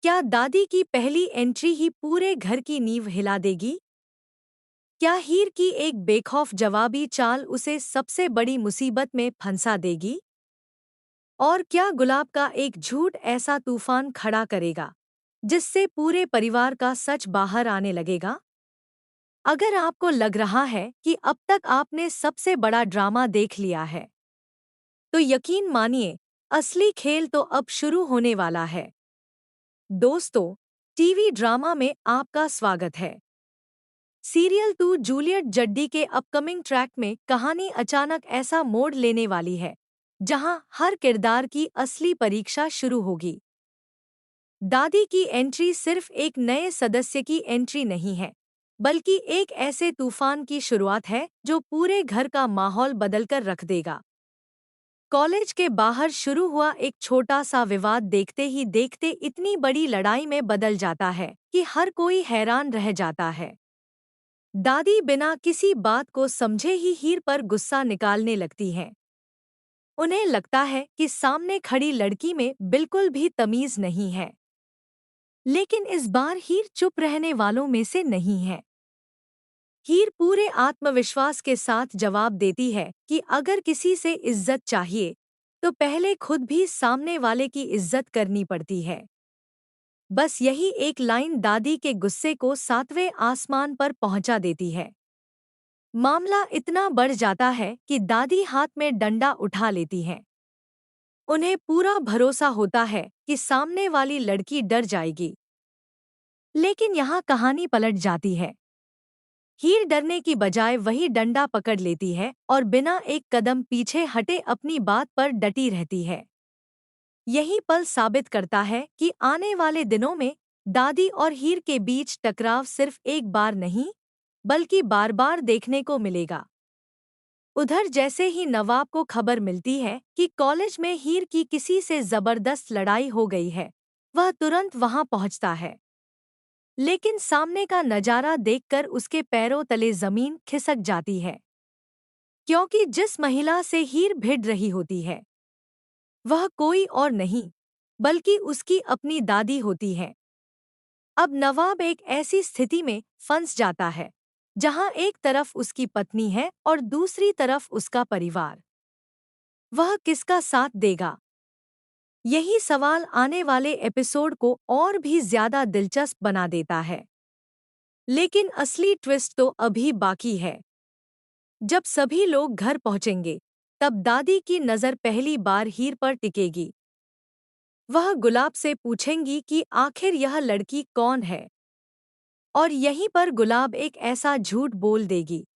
क्या दादी की पहली एंट्री ही पूरे घर की नींव हिला देगी? क्या हीर की एक बेखौफ जवाबी चाल उसे सबसे बड़ी मुसीबत में फंसा देगी? और क्या गुलाब का एक झूठ ऐसा तूफान खड़ा करेगा जिससे पूरे परिवार का सच बाहर आने लगेगा? अगर आपको लग रहा है कि अब तक आपने सबसे बड़ा ड्रामा देख लिया है, तो यकीन मानिए, असली खेल तो अब शुरू होने वाला है। दोस्तों, टीवी ड्रामा में आपका स्वागत है। सीरियल 2 जूलियट जड्डी के अपकमिंग ट्रैक में कहानी अचानक ऐसा मोड़ लेने वाली है जहां हर किरदार की असली परीक्षा शुरू होगी। दादी की एंट्री सिर्फ एक नए सदस्य की एंट्री नहीं है, बल्कि एक ऐसे तूफान की शुरुआत है जो पूरे घर का माहौल बदलकर रख देगा। कॉलेज के बाहर शुरू हुआ एक छोटा सा विवाद देखते ही देखते इतनी बड़ी लड़ाई में बदल जाता है कि हर कोई हैरान रह जाता है। दादी बिना किसी बात को समझे ही हीर पर गुस्सा निकालने लगती हैं। उन्हें लगता है कि सामने खड़ी लड़की में बिल्कुल भी तमीज नहीं है। लेकिन इस बार हीर चुप रहने वालों में से नहीं है। हीर पूरे आत्मविश्वास के साथ जवाब देती है कि अगर किसी से इज्जत चाहिए, तो पहले खुद भी सामने वाले की इज्जत करनी पड़ती है। बस यही एक लाइन दादी के गुस्से को 7वें आसमान पर पहुंचा देती है। मामला इतना बढ़ जाता है कि दादी हाथ में डंडा उठा लेती हैं। उन्हें पूरा भरोसा होता है कि सामने वाली लड़की डर जाएगी। लेकिन यहाँ कहानी पलट जाती है। हीर डरने की बजाय वही डंडा पकड़ लेती है और बिना एक कदम पीछे हटे अपनी बात पर डटी रहती है। यही पल साबित करता है कि आने वाले दिनों में दादी और हीर के बीच टकराव सिर्फ एक बार नहीं, बल्कि बार-बार देखने को मिलेगा। उधर जैसे ही नवाब को खबर मिलती है कि कॉलेज में हीर की किसी से जबरदस्त लड़ाई हो गई है, वह तुरंत वहां पहुंचता है। लेकिन सामने का नजारा देखकर उसके पैरों तले जमीन खिसक जाती है, क्योंकि जिस महिला से हीर भिड़ रही होती है, वह कोई और नहीं, बल्कि उसकी अपनी दादी होती है। अब नवाब एक ऐसी स्थिति में फंस जाता है जहां एक तरफ उसकी पत्नी है और दूसरी तरफ उसका परिवार। वह किसका साथ देगा? यही सवाल आने वाले एपिसोड को और भी ज्यादा दिलचस्प बना देता है। लेकिन असली ट्विस्ट तो अभी बाकी है। जब सभी लोग घर पहुंचेंगे, तब दादी की नज़र पहली बार हीर पर टिकेगी। वह गुलाब से पूछेंगी कि आखिर यह लड़की कौन है, और यहीं पर गुलाब एक ऐसा झूठ बोल देगी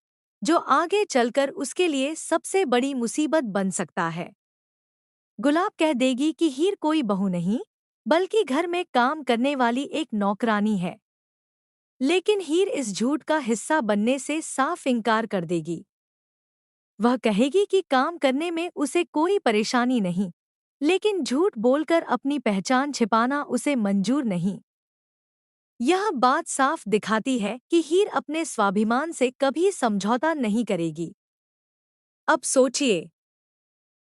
जो आगे चलकर उसके लिए सबसे बड़ी मुसीबत बन सकता है। गुलाब कह देगी कि हीर कोई बहू नहीं, बल्कि घर में काम करने वाली एक नौकरानी है। लेकिन हीर इस झूठ का हिस्सा बनने से साफ इनकार कर देगी। वह कहेगी कि काम करने में उसे कोई परेशानी नहीं, लेकिन झूठ बोलकर अपनी पहचान छिपाना उसे मंजूर नहीं। यह बात साफ दिखाती है कि हीर अपने स्वाभिमान से कभी समझौता नहीं करेगी। अब सोचिए,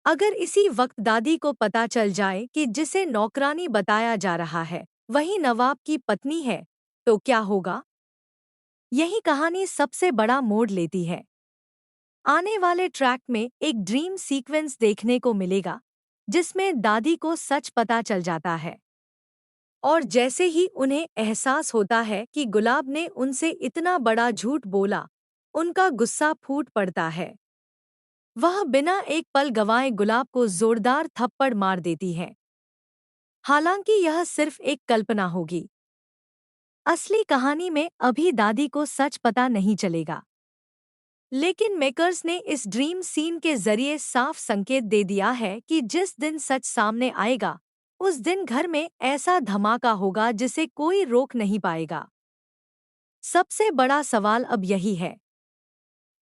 अगर इसी वक्त दादी को पता चल जाए कि जिसे नौकरानी बताया जा रहा है वही नवाब की पत्नी है, तो क्या होगा? यही कहानी सबसे बड़ा मोड़ लेती है। आने वाले ट्रैक में एक ड्रीम सीक्वेंस देखने को मिलेगा जिसमें दादी को सच पता चल जाता है, और जैसे ही उन्हें एहसास होता है कि गुलाब ने उनसे इतना बड़ा झूठ बोला, उनका गुस्सा फूट पड़ता है। वह बिना एक पल गंवाए गुलाब को जोरदार थप्पड़ मार देती है। हालांकि यह सिर्फ एक कल्पना होगी। असली कहानी में अभी दादी को सच पता नहीं चलेगा। लेकिन मेकर्स ने इस ड्रीम सीन के जरिए साफ संकेत दे दिया है कि जिस दिन सच सामने आएगा, उस दिन घर में ऐसा धमाका होगा जिसे कोई रोक नहीं पाएगा। सबसे बड़ा सवाल अब यही है,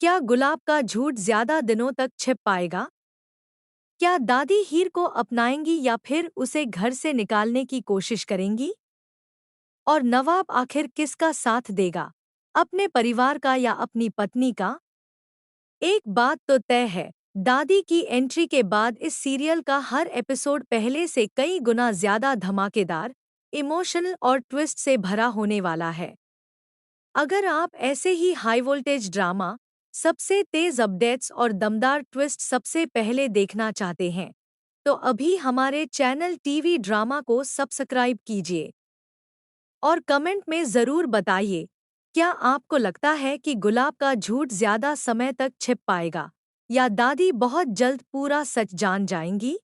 क्या गुलाब का झूठ ज्यादा दिनों तक छिप पाएगा? क्या दादी हीर को अपनाएंगी या फिर उसे घर से निकालने की कोशिश करेंगी? और नवाब आखिर किसका साथ देगा, अपने परिवार का या अपनी पत्नी का? एक बात तो तय है, दादी की एंट्री के बाद इस सीरियल का हर एपिसोड पहले से कई गुना ज्यादा धमाकेदार, इमोशनल और ट्विस्ट से भरा होने वाला है। अगर आप ऐसे ही हाई वोल्टेज ड्रामा, सबसे तेज अपडेट्स और दमदार ट्विस्ट सबसे पहले देखना चाहते हैं, तो अभी हमारे चैनल टीवी ड्रामा को सब्सक्राइब कीजिए। और कमेंट में ज़रूर बताइए, क्या आपको लगता है कि गुलाब का झूठ ज़्यादा समय तक छिप पाएगा, या दादी बहुत जल्द पूरा सच जान जाएंगी?